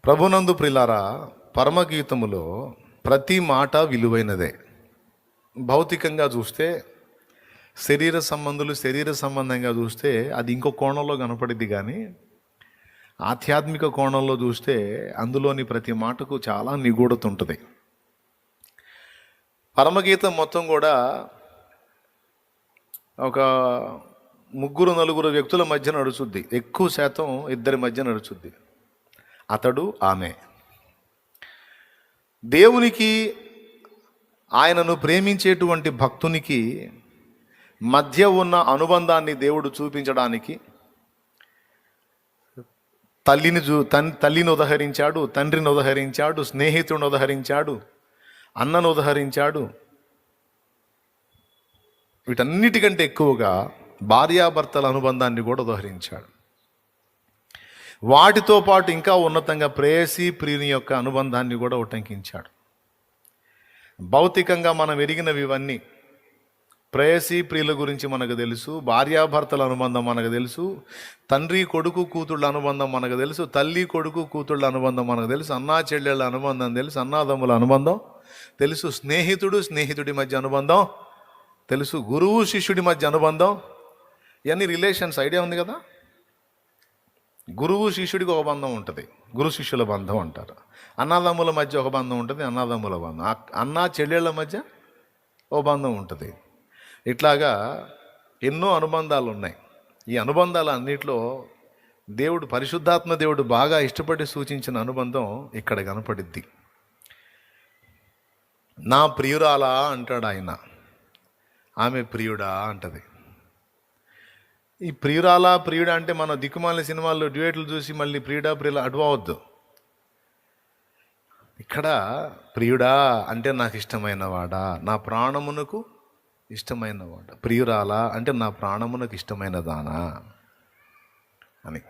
ప్రభునందు ప్రిలారా, పరమగీతములో ప్రతి మాట విలువైనదే. భౌతికంగా చూస్తే శరీర సంబంధంగా చూస్తే అది ఇంకో కోణంలో కనపడిద్ది, కానీ ఆధ్యాత్మిక కోణంలో చూస్తే అందులోని ప్రతి మాటకు చాలా నిగూఢత ఉంటుంది. పరమగీతం మొత్తం కూడా ఒక 3-4 వ్యక్తుల మధ్య నడుచుద్ది. ఎక్కువ శాతం ఇద్దరి మధ్య నడుచుద్ది. అతడు, ఆమె. దేవునికి, ఆయనను ప్రేమించేటువంటి భక్తునికి మధ్య ఉన్న అనుబంధాన్ని దేవుడు చూపించడానికి తల్లిని ఉదహరించాడు, తండ్రిని ఉదహరించాడు, స్నేహితుడిని ఉదహరించాడు, అన్నను ఉదహరించాడు. వీటన్నిటికంటే ఎక్కువగా భార్యాభర్తల అనుబంధాన్ని కూడా ఉదహరించాడు. వాటితో పాటు ఇంకా ఉన్నతంగా ప్రేయసి ప్రియుని యొక్క అనుబంధాన్ని కూడా ఉటంకించాడు. భౌతికంగా మనం ఎరిగినవి ఇవన్నీ. ప్రేయసి ప్రియుల గురించి మనకు తెలుసు, భార్యాభర్తల అనుబంధం మనకు తెలుసు, తండ్రి కొడుకు కూతుళ్ళ అనుబంధం మనకు తెలుసు, తల్లి కొడుకు కూతుళ్ళ అనుబంధం మనకు తెలుసు, అన్నా చెల్లెళ్ళ అనుబంధం తెలుసు, అన్నాదమ్ముల అనుబంధం తెలుసు, స్నేహితుడి మధ్య అనుబంధం తెలుసు, గురువు శిష్యుడి మధ్య అనుబంధం. ఇవన్నీ రిలేషన్స్ ఐడియా ఉంది కదా. గురువు శిష్యుడికి ఒక బంధం ఉంటుంది, గురు శిష్యుల బంధం అంటారు. అన్నదమ్ముల మధ్య ఒక బంధం ఉంటుంది, అన్నదమ్ముల బంధం. అన్నా చెల్లెళ్ళ మధ్య ఒక బంధం ఉంటుంది. ఇట్లాగా ఎన్నో అనుబంధాలు ఉన్నాయి. ఈ అనుబంధాలు అన్నిట్లో దేవుడు, పరిశుద్ధాత్మ దేవుడు బాగా ఇష్టపడి సూచించిన అనుబంధం ఇక్కడ కనపడిద్ది. నా ప్రియురాలా అంటాడు ఆయన, ఆమె ప్రియుడా అంటది. ఈ ప్రియురాలా ప్రియుడా అంటే మన దిక్కుమాలిన సినిమాల్లో డ్యూయట్లు చూసి మళ్ళీ ప్రియులా అడ్వవద్దు. ఇక్కడ ప్రియుడా అంటే నాకు ఇష్టమైనవాడా, నా ప్రాణమునకు ఇష్టమైనవాడా. ప్రియురాలా అంటే నా ప్రాణమునకు ఇష్టమైనదానా అని.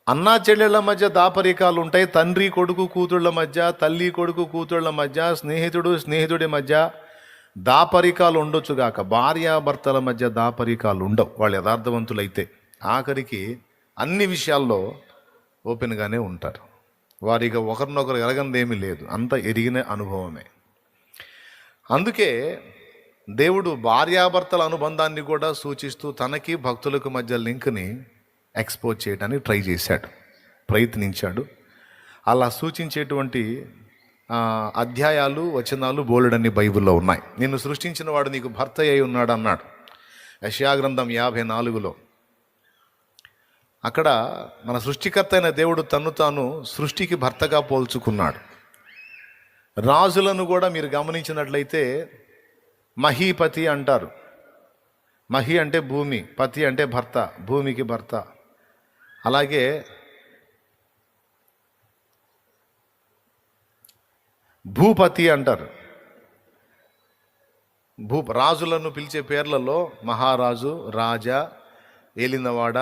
అన్నా చెల్లెళ్ళ మధ్య దాపరికాలు ఉంటాయి, తండ్రి కొడుకు కూతుళ్ళ మధ్య, తల్లి కొడుకు కూతుళ్ళ మధ్య, స్నేహితుడి మధ్య దాపరికాలు ఉండొచ్చుగాక. భార్యాభర్తల మధ్య దాపరికాలు ఉండవు, వాళ్ళు యథార్థవంతులైతే. ఆఖరికి అన్ని విషయాల్లో ఓపెన్గానే ఉంటారు. వారిగా ఒకరినొకరు ఎరగనిదేమీ లేదు, అంత ఎరిగిన అనుభవమే. అందుకే దేవుడు భార్యాభర్తల అనుబంధాన్ని కూడా సూచిస్తూ తనకి భక్తులకు మధ్య లింక్ని ఎక్స్పోజ్ చేయడానికి ట్రై చేశాడు, ప్రయత్నించాడు. అలా సూచించేటువంటి అధ్యాయాలు, వచనాలు బోలెడన్ని బైబిల్లో ఉన్నాయి. నిన్ను సృష్టించిన వాడు నీకు భర్త అయి ఉన్నాడు అన్నాడు యెషయా గ్రంథం 54లో. అక్కడ మన సృష్టికర్త అయిన దేవుడు తన్ను తాను సృష్టికి భర్తగా పోల్చుకున్నాడు. రాజులను కూడా మీరు గమనించినట్లయితే మహీపతి అంటారు. మహి అంటే భూమి, పతి అంటే భర్త, భూమికి భర్త. అలాగే భూపతి అంటారు. రాజులను పిలిచే పేర్లలో మహారాజు, రాజా, ఏలినవాడ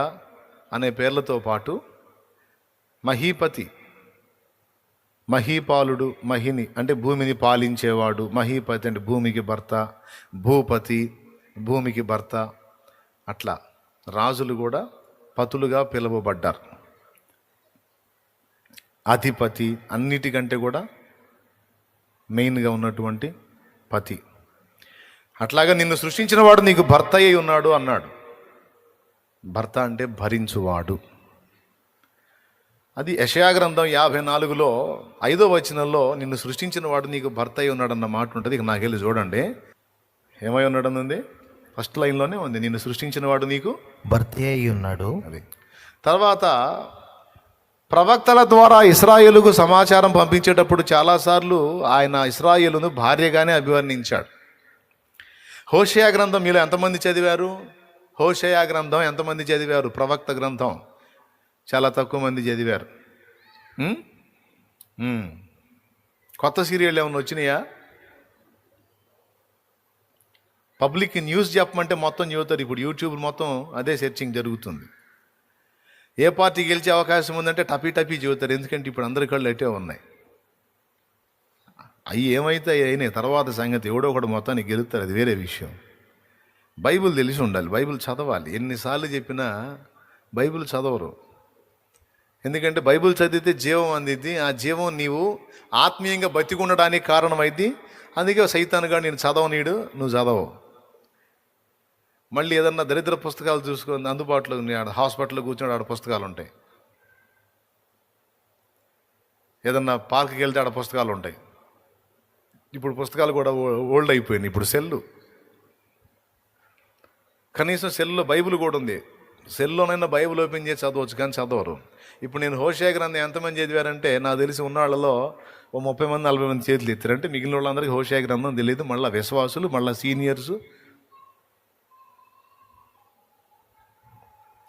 అనే పేర్లతో పాటు మహీపతి, మహీపాలుడు, మహిని అంటే భూమిని పాలించేవాడు. మహీపతి అంటే భూమికి భర్త, భూపతి భూమికి భర్త. అట్లా రాజులు కూడా పతులుగా పిలువబడ్డారు. అధిపతి అన్నిటికంటే కూడా మెయిన్గా ఉన్నటువంటి పతి. అట్లాగా నిన్ను సృష్టించిన వాడు నీకు భర్త అయి ఉన్నాడు అన్నాడు. భర్త అంటే భరించువాడు. అది యెషయా గ్రంథం 54లో 5వ వచనంలో నిన్ను సృష్టించిన వాడు నీకు భర్త అయి ఉన్నాడు అన్న మాట ఉంటుంది. ఇక నాకెళ్ళి చూడండి ఏమై ఉన్నాడు ఉంది, ఫస్ట్ లైన్లోనే ఉంది, నిన్ను సృష్టించిన వాడు నీకు భర్త అయి ఉన్నాడు. అది తర్వాత ప్రవక్తల ద్వారా ఇశ్రాయేలుకు సమాచారం పంపించేటప్పుడు చాలాసార్లు ఆయన ఇశ్రాయేలును భార్యగానే అభివర్ణించాడు. హోషేయ గ్రంథం మీలో ఎంతమంది చదివారు? హోషేయ గ్రంథం ఎంతమంది చదివారు? ప్రవక్త గ్రంథం చాలా తక్కువ మంది చదివారు. కొత్త సీరియల్ ఏమైనా వచ్చినాయా? పబ్లిక్ న్యూస్ చెప్పమంటే మొత్తం చదువుతారు. ఇప్పుడు యూట్యూబ్ మొత్తం అదే సెర్చింగ్ జరుగుతుంది. ఏ పార్టీ గెలిచే అవకాశం ఉందంటే టపీ చెబుతారు. ఎందుకంటే ఇప్పుడు అందరి కళ్ళు అట్టే ఉన్నాయి. అవి ఏమైతే అయినాయి తర్వాత సంగతి, ఎవడో ఒకటి మొత్తానికి గెలుస్తారు, అది వేరే విషయం. బైబిల్ తెలిసి ఉండాలి, బైబిల్ చదవాలి. ఎన్నిసార్లు చెప్పినా బైబిల్ చదవరు. ఎందుకంటే బైబిల్ చదివితే జీవం అందిద్ది. ఆ జీవం నీవు ఆత్మీయంగా బతికి ఉండడానికి కారణమైద్ది. అందుకే సైతానుగా నేను చదవనీడు, నువ్వు చదవవు. మళ్ళీ ఏదన్నా దరిద్ర పుస్తకాలు చూసుకొని అందుబాటులో హాస్పిటల్లో కూర్చొని ఆడ పుస్తకాలు ఉంటాయి. ఏదన్నా పార్క్కి వెళ్తే ఆడ పుస్తకాలు ఉంటాయి. ఇప్పుడు పుస్తకాలు కూడా ఓల్డ్ అయిపోయినాయి. ఇప్పుడు సెల్లు, కనీసం సెల్లో బైబిల్ కూడా ఉంది. సెల్లోనైనా బైబిల్ ఓపెన్ చేసి చదవచ్చు, కానీ చదవరు. ఇప్పుడు నేను హోషేయ గ్రంథం ఎంతమంది చదివారంటే నాకు తెలిసి ఉన్న వాళ్ళలో ఓ 30 మంది 40 మంది చేతులు ఎత్తారంటే మిగిలిన వాళ్ళందరికీ హోషేయ గ్రంథం తెలియదు. మళ్ళీ విశ్వాసులు, మళ్ళీ సీనియర్సు,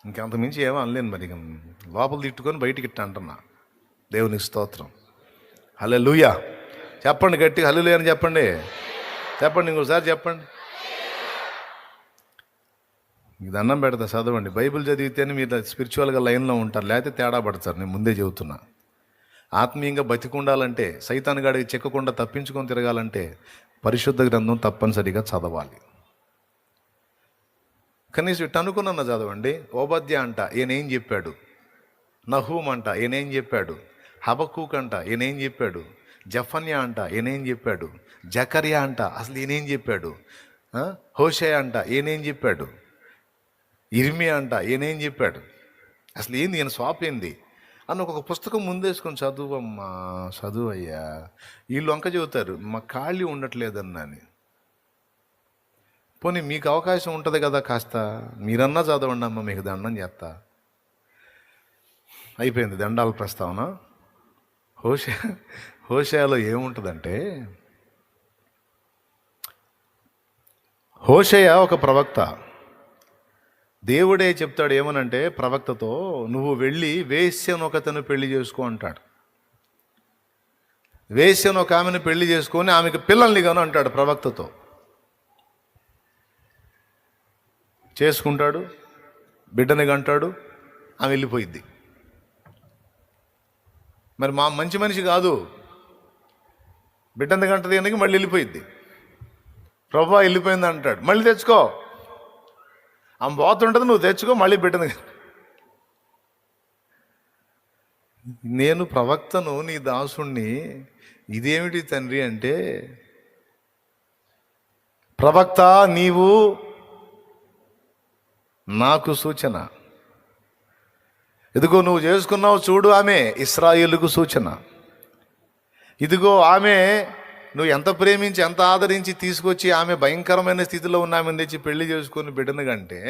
ఇంకంతమించి ఏమో అనలేను. మరి లోపల తిట్టుకొని బయటికి ఇట్ట అంటున్నా. దేవునికి స్తోత్రం. హల్లెలూయా చెప్పండి, గట్టిగా హల్లెలూయా అని చెప్పండి. చెప్పండి, ఇంకోసారి చెప్పండి. మీకు దండం పెడతా, చదవండి. బైబిల్ చదివితేనే మీరు స్పిరిచువల్గా లైన్లో ఉంటారు, లేకపోతే తేడా పడతారు. నేను ముందే చెబుతున్నా. ఆత్మీయంగా బతికుండాలంటే, సైతాను గాడికి చెక్కకుండా తప్పించుకొని తిరగాలంటే పరిశుద్ధ గ్రంథం తప్పనిసరిగా చదవాలి. కనీసం ఇట్టు అనుకున్నా చదవండి. ఓబద్య అంట ఈయనేం చెప్పాడు, నహూమ్ అంట ఈయనేం చెప్పాడు, హబక్కూక్ అంట ఈయనేం చెప్పాడు, జఫన్యా అంట ఈయనేం చెప్పాడు, జకర్యా అంట అసలు ఈయనేం చెప్పాడు, హోషేయ అంట ఈయనేం చెప్పాడు, ఇర్మియా అంట ఈయనేం చెప్పాడు, అసలు ఏంది ఈయన స్వాప్ ఏంది అని ఒక పుస్తకం ముందేసుకొని చదువమ్మా, చదువయ్యా. వీళ్ళు వంక చెబుతారు మా ఖాళీ ఉండట్లేదన్నా అని. పోనీ మీకు అవకాశం ఉంటుంది కదా, కాస్త మీరన్నా చదవండి అమ్మ, మీకు దండం చేస్తా. అయిపోయింది దండాల ప్రస్తావన. హోషేయలో ఏముంటుందంటే, హోషేయ ఒక ప్రవక్త. దేవుడే చెప్తాడు ఏమనంటే ప్రవక్తతో, నువ్వు వెళ్ళి వేశ్యను ఒకతను పెళ్లి చేసుకో అంటాడు. వేశ్యను ఒక ఆమెను పెళ్లి చేసుకొని ఆమెకు పిల్లల్ని గాను అంటాడు ప్రవక్తతో. చేసుకుంటాడు, బిడ్డని గంటాడు, ఆమె వెళ్ళిపోయిద్ది. మరి మా మంచి మనిషి కాదు, బిడ్డని గంటది ఎందుకు మళ్ళీ వెళ్ళిపోయిద్ది. ప్రభువా వెళ్ళిపోయింది అంటాడు, మళ్ళీ తెచ్చుకో. ఆమె పోతుంటుంది, నువ్వు తెచ్చుకో, మళ్ళీ బిడ్డని. నేను ప్రవక్తను, నీ దాసుణ్ణి, ఇదేమిటి తండ్రి అంటే, ప్రవక్త నీవు నాకు సూచన. ఇదిగో నువ్వు చేసుకున్నావు చూడు, ఆమె ఇశ్రాయేలుకు సూచన. ఇదిగో ఆమె నువ్వు ఎంత ప్రేమించి ఎంత ఆదరించి తీసుకొచ్చి ఆమె భయంకరమైన స్థితిలో ఉన్న ఆమెను తెచ్చి పెళ్లి చేసుకొని బిడ్డను కంటే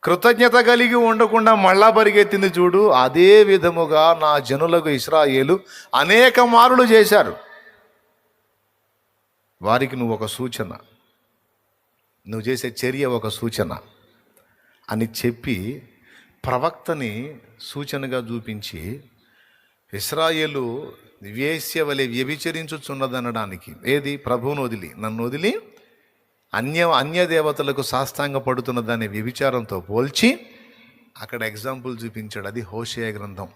కృతజ్ఞత కలిగి ఉండకుండా మళ్ళా పరిగెత్తింది చూడు. అదే విధముగా నా జనులకు ఇశ్రాయేలు అనేక మారులు చేశారు. వారికి నువ్వు ఒక సూచన, నువ్వు చేసే చర్య ఒక సూచన అని చెప్పి ప్రవక్తని సూచనగా చూపించి, ఇశ్రాయేలు వేశ్య వలె వ్యభిచరించుచున్నదనడానికి, ఏది ప్రభువును వదిలి నన్ను వదిలి అన్య దేవతలకు సాష్టాంగ పడుతున్నదనే వ్యభిచారంతో పోల్చి అక్కడ ఎగ్జాంపుల్ చూపించాడు. అది హోషేయ గ్రంథం.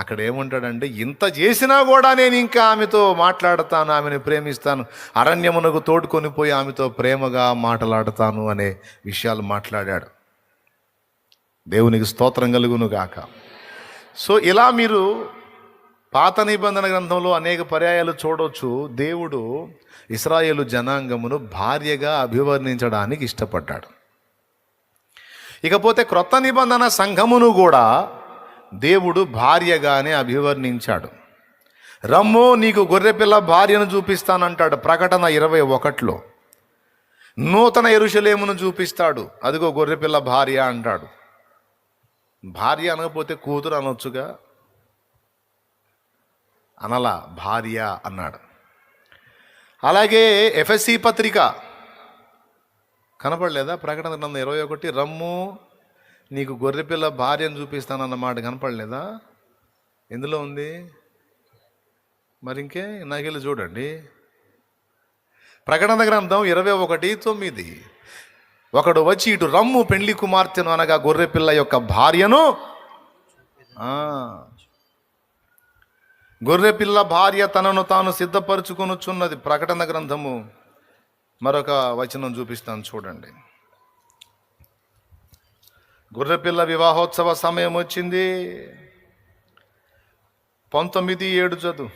అక్కడ ఏమంటాడంటే, ఇంత చేసినా కూడా నేను ఇంకా ఆమెతో మాట్లాడతాను, ఆమెను ప్రేమిస్తాను, అరణ్యమునకు తోడుకొని పోయి ఆమెతో ప్రేమగా మాట్లాడతాను అనే విషయాలు మాట్లాడాడు. దేవునికి స్తోత్రం కలుగును గాక. సో ఇలా మీరు పాత నిబంధన గ్రంథంలో అనేక పర్యాయాలు చూడవచ్చు. దేవుడు ఇశ్రాయేలు జనాంగమును భార్యగా అభివర్ణించడానికి ఇష్టపడ్డాడు. ఇకపోతే క్రొత్త నిబంధన సంఘమును కూడా దేవుడు భార్యగానే అభివర్ణించాడు. రమ్ము నీకు గొర్రెపిల్ల భార్యను చూపిస్తానంటాడు ప్రకటన 21లో. నూతన యెరూషలేమును చూపిస్తాడు, అదిగో గొర్రెపిల్ల భార్య అంటాడు. భార్య అనకపోతే కూతురు అనొచ్చుగా, అనలా, భార్య అన్నాడు. అలాగే ఎఫెసీ పత్రిక కనపడలేదా? ప్రకటన గ్రంథం 21, రమ్ము నీకు గొర్రెపిల్ల భార్యను చూపిస్తానన్నమాట కనపడలేదా? ఎందులో ఉంది మరి? ఇంకే నాకెళ్ళి చూడండి. ప్రకటన గ్రంథం 21:9, ఒకడు వచ్చి ఇటు రమ్ము పెండ్లి కుమార్తెను అనగా గొర్రెపిల్ల యొక్క భార్యను, గొర్రెపిల్ల భార్య తనను తాను సిద్ధపరచుకొనుచున్నది. ప్రకటన గ్రంథము మరొక వచనం చూపిస్తాను చూడండి. గొర్రెపిల్ల వివాహోత్సవ సమయం వచ్చింది. 19:7 చదువు.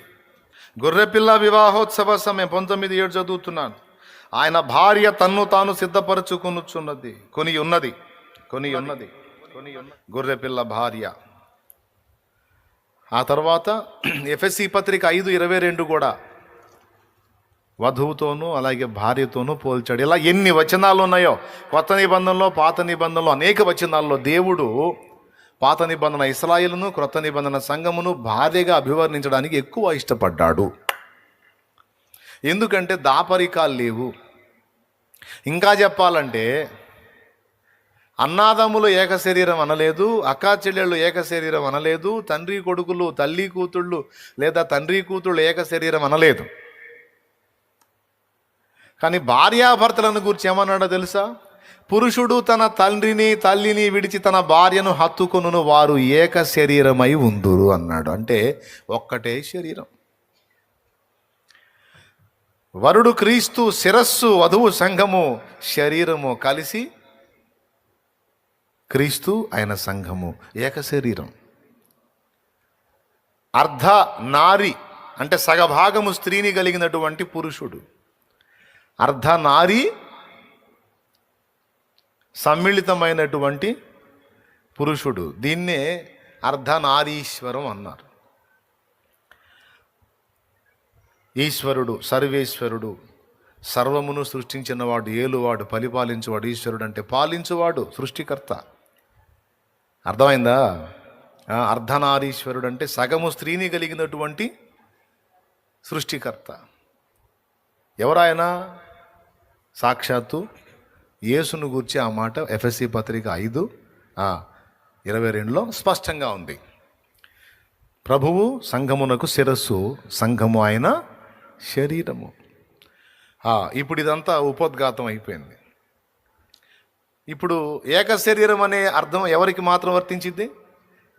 గొర్రెపిల్ల వివాహోత్సవ సమయం 19:7 చదువుతున్నాను. ఆయన భార్య తన్ను తాను సిద్ధపరచుకొనుచున్నది, కొని ఉన్నది గొర్రెపిల్ల భార్య. ఆ తర్వాత ఎఫెసీ పత్రిక 5:22 కూడా వధువుతోనూ అలాగే భార్యతోనూ పోల్చాడు. ఇలా ఎన్ని వచనాలు ఉన్నాయో కొత్త నిబంధనలో, పాత నిబంధనలో అనేక వచనాల్లో దేవుడు పాత నిబంధన ఇశ్రాయేలును, క్రొత్త నిబంధన సంఘమును భార్యగా అభివర్ణించడానికి ఎక్కువ ఇష్టపడ్డాడు. ఎందుకంటే దాపరికాలు లేవు. ఇంకా చెప్పాలంటే అన్నాదమ్ములు ఏక శరీరం అనలేదు, అక్కా చెల్లెళ్ళు ఏక శరీరం అనలేదు, తండ్రి కొడుకులు, తల్లి కూతుళ్ళు లేదా తండ్రి కూతుళ్ళు ఏక శరీరం అనలేదు. కానీ భార్యాభర్తలను గురించి ఏమన్నాడో తెలుసా? పురుషుడు తన తండ్రిని తల్లిని విడిచి తన భార్యను హత్తుకొనును, వారు ఏక శరీరమై ఉందురు అన్నాడు. అంటే ఒక్కటే శరీరం. వరుడు క్రీస్తు శిరస్సు, వధువు సంఘము, శరీరము కలిసి క్రీస్తు ఆయన సంఘము, ఏక శరీరం. అర్ధ నారి అంటే సగభాగము స్త్రీని కలిగినటువంటి పురుషుడు, అర్ధ నారి సమ్మిళితమైనటువంటి పురుషుడు. దీన్నే అర్ధనారీశ్వరం అన్నారు. ఈశ్వరుడు, సర్వేశ్వరుడు, సర్వమును సృష్టించినవాడు, ఏలువాడు, పరిపాలించువాడు. ఈశ్వరుడు అంటే పాలించువాడు, సృష్టికర్త. అర్థమైందా? అర్ధనారీశ్వరుడు అంటే సగము స్త్రీని కలిగినటువంటి సృష్టికర్త. ఎవరాయన? సాక్షాత్తు యేసును గూర్చి ఆ మాట ఎఫెసీ పత్రిక 5:22లో స్పష్టంగా ఉంది. ప్రభువు సంఘమునకు శిరస్సు, సంఘము ఆయన శరీరము. ఇప్పుడు ఇదంతా ఉపోద్ఘాతం అయిపోయింది. ఇప్పుడు ఏక శరీరం అనే అర్థం ఎవరికి మాత్రం వర్తించిద్ది?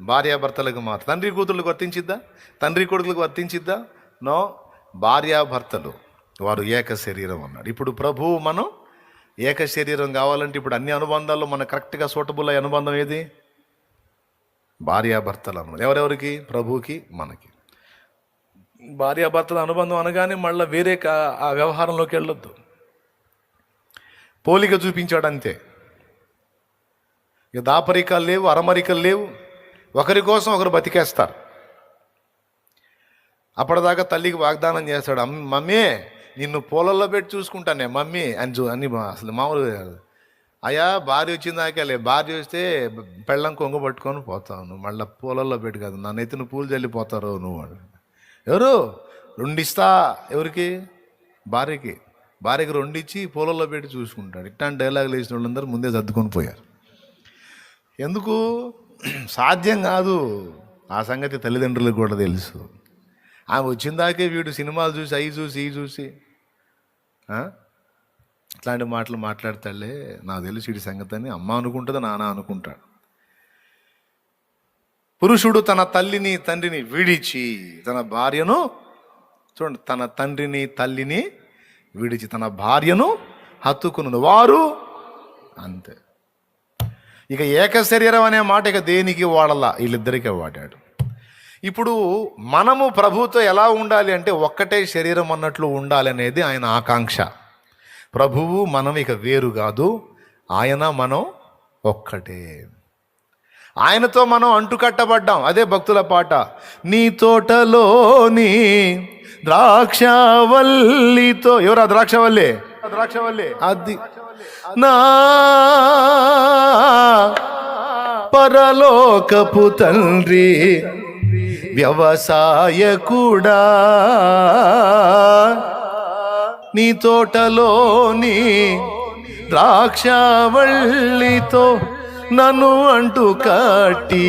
భార్యాభర్తలకు మాత్రం. తండ్రి కూతుర్లకు వర్తించిద్దా? తండ్రి కొడుకులకు వర్తించిద్దా? నో. భార్యాభర్తలు వారు ఏక శరీరం అన్నాడు. ఇప్పుడు ప్రభువు మనం ఏక శరీరం కావాలంటే ఇప్పుడు అన్ని అనుబంధాల్లో మన కరెక్ట్గా సూటబుల్ అయ్యే అనుబంధం ఏది? భార్యాభర్తల అనుబంధం. ఎవరెవరికి? ప్రభువుకి, మనకి. భార్యాభర్తల అనుబంధం అనగానే మళ్ళీ వేరే ఆ వ్యవహారంలోకి వెళ్ళొద్దు. పోలిక చూపించాడు అంతే. ఇక దాపరికాలు లేవు, అరమరికలు లేవు. ఒకరి కోసం ఒకరు బతికేస్తారు. అప్పటిదాకా తల్లికి వాగ్దానం చేస్తాడు, మమ్మీ నిన్ను పొలంలో పెట్టి చూసుకుంటానే మమ్మీ అని అసలు మామూలు అయ్యా భార్య వచ్చిందాకేలే, భార్య వస్తే పెళ్ళం కొంగ పట్టుకొని పోతాను, మళ్ళీ పొలంలో పెట్టి కాదు నా నెత్తిన పూలు చల్లిపోతారు నువ్వు. ఎవరు? 2 ఇస్తా. ఎవరికి? భార్యకి. 2 ఇచ్చి పొలంలో పెట్టి చూసుకుంటాడు. ఇట్లాంటి డైలాగులు వేసిన వాళ్ళందరూ ముందే సర్దుకొని పోయారు. ఎందుకు? సాధ్యం కాదు. ఆ సంగతి తల్లిదండ్రులకు కూడా తెలుసు. ఆమె వచ్చిందాకే వీడు సినిమాలు చూసి అవి చూసి ఇవి చూసి ఇట్లాంటి మాటలు మాట్లాడతాడులే, నాకు తెలుసు వీడి సంగతి అని అమ్మ అనుకుంటుంది, నాన్న అనుకుంటాడు. పురుషుడు తన తల్లిని తండ్రిని విడిచి తన భార్యను, చూడండి, తన తండ్రిని తల్లిని విడిచి తన భార్యను హత్తుకును, వారు అంతే. ఇక ఏక శరీరం అనే మాట ఇక దేనికి వాడలా, వీళ్ళిద్దరికే వాడాడు. ఇప్పుడు మనము ప్రభువుతో ఎలా ఉండాలి అంటే ఒక్కటే శరీరం అన్నట్లు ఉండాలి అనేది ఆయన ఆకాంక్ష. ప్రభువు మనం ఇక వేరు కాదు, ఆయన మనం ఒక్కటే. ఆయనతో మనం అంటుకట్టబడ్డాం. అదే భక్తుల పాట, నీ తోటలోని ద్రాక్షవల్లితో. ఎవరా ద్రాక్షవల్లి? అది నా పరలోకపు తండ్రి వ్యవసాయకుడా, నీ తోటలోని ద్రాక్షవల్లితో నన్ను అంటు కట్టి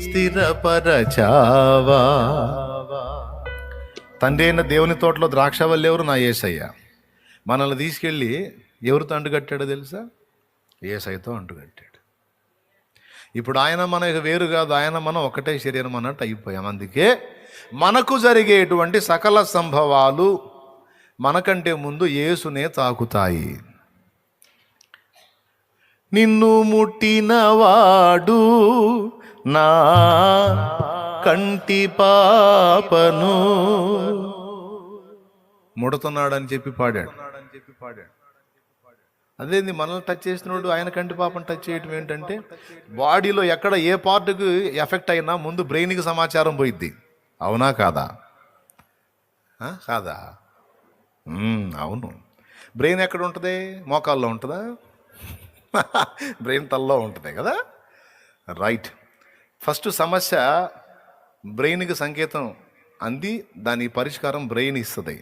స్థిరపరచావా. తండ్రి అయిన దేవుని తోటలో ద్రాక్షవల్లి ఎవరు? నా యేసయ్య. మనల్ని తీసుకెళ్ళి ఎవరితో అంటుకట్టాడో తెలుసా? యేసయ్యతో అంటుకట్టాడు. ఇప్పుడు ఆయన మనకు వేరు కాదు, ఆయన మనం ఒకటే శరీరం అన్నట్టు అయిపోయాం. అందుకే మనకు జరిగేటువంటి సకల సంభవాలు మనకంటే ముందు యేసునే తాకుతాయి. నిన్ను ముట్టినవాడు నా కంటి పాపను ముడుతున్నాడని చెప్పి పాడాడు. అదేంది మనల్ని టచ్ చేసినోడు ఆయన కంటి పాపను టచ్ చేయటం ఏంటంటే, బాడీలో ఎక్కడ ఏ పార్ట్కి ఎఫెక్ట్ అయినా ముందు బ్రెయిన్కి సమాచారం పోయిద్ది. అవునా కాదా? కాదా? అవును. బ్రెయిన్ ఎక్కడ ఉంటుంది? మోకాల్లో ఉంటుందా? బ్రెయిన్ తల్లో ఉంటుంది కదా. రైట్. ఫస్ట్ సమస్య బ్రెయిన్కి సంకేతం అంది, దాని పరిష్కారం బ్రెయిన్ ఇస్తుంది.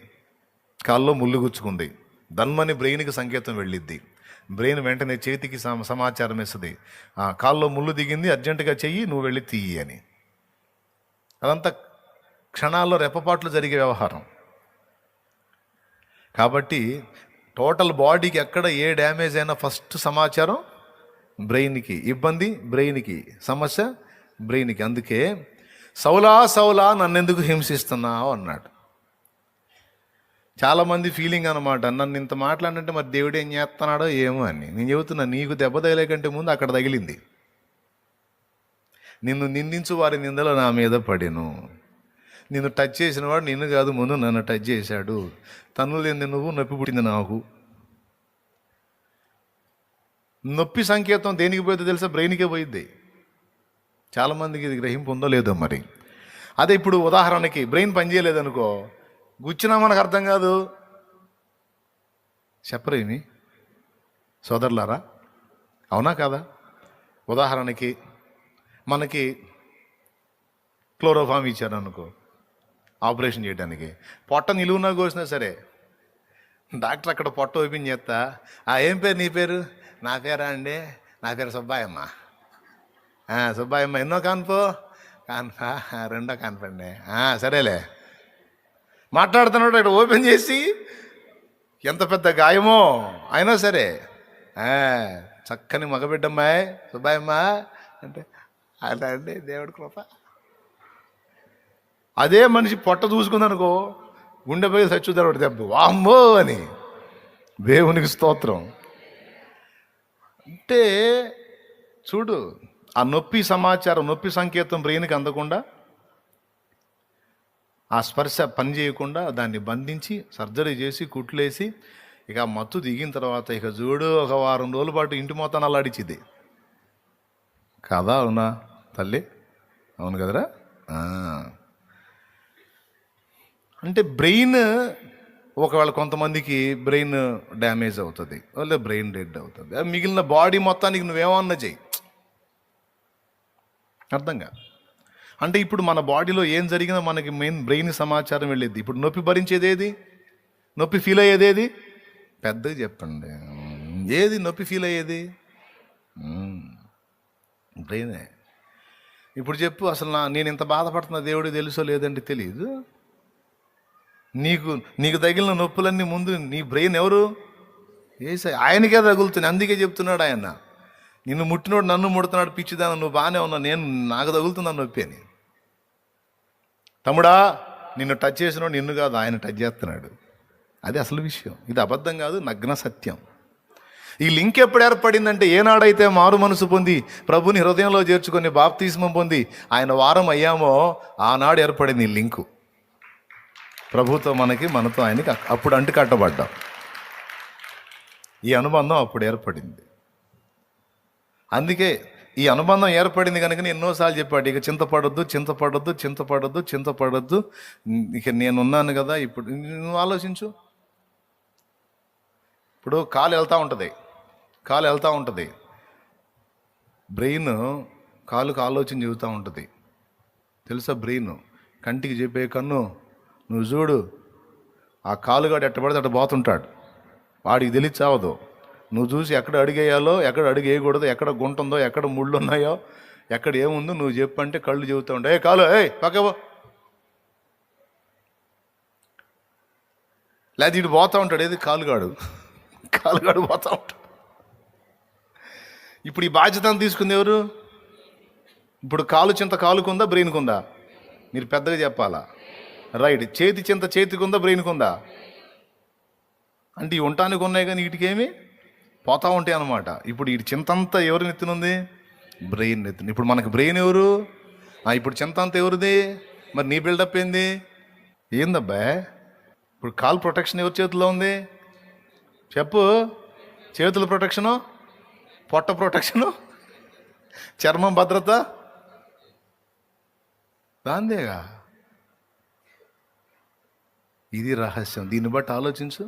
కాల్లో ముళ్ళు గుచ్చుకుంది, దన్మని బ్రెయిన్కి సంకేతం వెళ్ళిద్ది. బ్రెయిన్ వెంటనే చేతికి సమాచారం ఇస్తుంది, కాల్లో ముళ్ళు దిగింది, అర్జెంటుగా చెయ్యి, నువ్వు వెళ్ళి తీయి అని. అదంతా క్షణాల్లో రెప్పపాట్లు జరిగే వ్యవహారం. కాబట్టి టోటల్ బాడీకి ఎక్కడ ఏ డ్యామేజ్ అయినా ఫస్ట్ సమాచారం బ్రెయిన్కి, ఇబ్బంది బ్రెయిన్కి, సమస్య బ్రెయిన్కి. అందుకే సౌలా సౌలా నన్నెందుకు హింసిస్తున్నావు అన్నాడు. చాలామంది ఫీలింగ్ అనమాట, నన్ను ఇంత మాట్లాడినంటే మరి దేవుడు ఏం చేస్తున్నాడో ఏమో అని. నేను చెబుతున్నా, నీకు దెబ్బ తగిలే కంటే ముందు అక్కడ తగిలింది. నిన్ను నిందించు వారి నిందలు నా మీద పడెను. నిన్ను టచ్ చేసిన వాడు నిన్ను కాదు, ముందు నన్ను టచ్ చేశాడు. తన్నులు లేని నువ్వు, నొప్పి పుట్టింది నాకు. నొప్పి సంకేతం దేనికి పోయిందో తెలుసా? బ్రెయిన్కే పోయిద్ది. చాలామందికి ఇది గ్రహింపు ఉందో లేదో మరి. అదే ఇప్పుడు ఉదాహరణకి బ్రెయిన్ పనిచేయలేదనుకో, గుచ్చినా మనకు అర్థం కాదు. చెప్పరేమి సోదరులారా? అవునా కాదా? ఉదాహరణకి మనకి క్లోరోఫామ్ ఇచ్చారు అనుకో ఆపరేషన్ చేయడానికి, పొట్ట నిలువునా కోసినా సరే డాక్టర్ అక్కడ పొట్ట ఓపెన్ చేస్తా, ఏం పేరు నీ పేరు? నా పేరా అండి, నా పేరు సుబ్బాయమ్మ. సుబ్బాయమ్మ ఎన్నో కాన్పో? రెండో కాన్పండి. సరేలే మాట్లాడుతున్నాడు. ఇక్కడ ఓపెన్ చేసి ఎంత పెద్ద గాయమో అయినా సరే, చక్కని మగబిడ్డమ్మాయి సుబ్బాయమ్మ అంటే అలా అండి, దేవుడి కృప. అదే మనిషి పొట్ట చూసుకుందనుకో, గుండె పోయి చచ్చుతాడు దెబ్బ, వామ్మో అని. దేవునికి స్తోత్రం. అంటే చూడు, ఆ నొప్పి సమాచారం, నొప్పి సంకేతం బ్రెయిన్కి అందకుండా, ఆ స్పర్శ పని చేయకుండా దాన్ని బంధించి సర్జరీ చేసి కుట్లేసి, ఇక మత్తు దిగిన తర్వాత ఇక చూడు ఒక వారం రోజుల పాటు ఇంటి మొత్తం అల్లాడిచ్చిద్ది కదా. అవునా తల్లి? అవును కదరా. అంటే బ్రెయిన్ ఒకవేళ కొంతమందికి బ్రెయిన్ డ్యామేజ్ అవుతుంది, లేదా బ్రెయిన్ డెడ్ అవుతుంది, మిగిలిన బాడీ మొత్తానికి నువ్వేమన్నా చెయ్యి, అర్థంగా. అంటే ఇప్పుడు మన బాడీలో ఏం జరిగినా మనకి మెయిన్ బ్రెయిన్ సమాచారం వెళ్ళేది. ఇప్పుడు నొప్పి భరించేది ఏది? నొప్పి ఫీల్ అయ్యేది ఏది? పెద్దగా చెప్పండి, ఏది నొప్పి ఫీల్ అయ్యేది? బ్రెయినే. ఇప్పుడు చెప్పు, అసలు నేను ఇంత బాధపడుతున్నా దేవుడికి తెలుసో లేదంటే తెలియదు. నీకు తగిలిన నొప్పులన్నీ ముందు నీ బ్రెయిన్ ఎవరు? ఏసై, ఆయనకే తగులుతుంది. అందుకే చెప్తున్నాడు ఆయన, నిన్ను ముట్టినోడు నన్ను ముడుతున్నాడు, పిచ్చిదాన నువ్వు బాగానే ఉన్నావు, నాకు తగులుతున్నా నొప్పి అని. తమ్ముడా, నిన్ను టచ్ చేసినోడు నిన్ను కాదు, ఆయన టచ్ చేస్తున్నాడు. అది అసలు విషయం. ఇది అబద్ధం కాదు, నగ్న సత్యం. ఈ లింక్ ఎప్పుడు ఏర్పడిందంటే, ఏనాడైతే మారు మనసు పొంది ప్రభుని హృదయంలో చేర్చుకొని బాప్తిస్మం పొంది ఆయన వారం అయ్యామో ఆనాడు ఏర్పడింది ఈ లింకు. ప్రభుతో మనతో ఆయనకి అప్పుడు అంటు కట్టబడ్డాం. ఈ అనుబంధం అప్పుడు ఏర్పడింది. అందుకే ఈ అనుబంధం ఏర్పడింది కనుక ఎన్నోసార్లు చెప్పాడు, ఇక చింతపడొద్దు, ఇక నేనున్నాను కదా. ఇప్పుడు నువ్వు ఆలోచించు, ఇప్పుడు కాలు వెళ్తూ ఉంటుంది, బ్రెయిన్ కాలుకు ఆలోచన చెబుతూ ఉంటుంది తెలుసా. బ్రెయిన్ కంటికి చెప్పే కన్ను, నువ్వు చూడు, ఆ కాలుగాడు ఎట్టబడితే అట్ట పోతుంటాడు, వాడికి తెలియచావదు. నువ్వు చూసి ఎక్కడ అడుగేయాలో, ఎక్కడ అడుగు వేయకూడదు, ఎక్కడ గుంట ఉందో, ఎక్కడ ముళ్ళు ఉన్నాయో, ఎక్కడ ఏముందో నువ్వు చెప్పంటే కళ్ళు చెబుతూ ఉంటాయి, కాలు పక్కవో, లేదా ఇటు పోతూ ఉంటాడు. ఏది? కాలుగాడు పోతూ ఉంటాడు. ఇప్పుడు ఈ బాధ్యతను తీసుకుంది ఎవరు? ఇప్పుడు కాలు చింత కాలుకుందా, బ్రెయిన్కి ఉందా? మీరు పెద్దగా చెప్పాలా. రైట్. చేతి చింత చేతికి ఉందా, బ్రెయిన్కి ఉందా? అంటే ఇవి ఉండటానికి ఉన్నాయి కానీ వీటికేమి పోతా ఉంటాయి అన్నమాట. ఇప్పుడు ఈ చింతంతా ఎవరి నెత్తినుంది? బ్రెయిన్ నెత్తిన. ఇప్పుడు మనకి బ్రెయిన్ ఎవరు? ఇప్పుడు చింత అంత ఎవరిది? మరి నీ బిల్డప్ ఏంది? ఏందబ్బా ఇప్పుడు కాల్ ప్రొటెక్షన్ ఎవరి చేతిలో ఉంది చెప్పు? చేతుల ప్రొటెక్షను, పొట్ట ప్రొటెక్షను, చర్మం భద్రత దాందేగా. ఇది రహస్యం. దీన్ని బట్టి ఆలోచించు.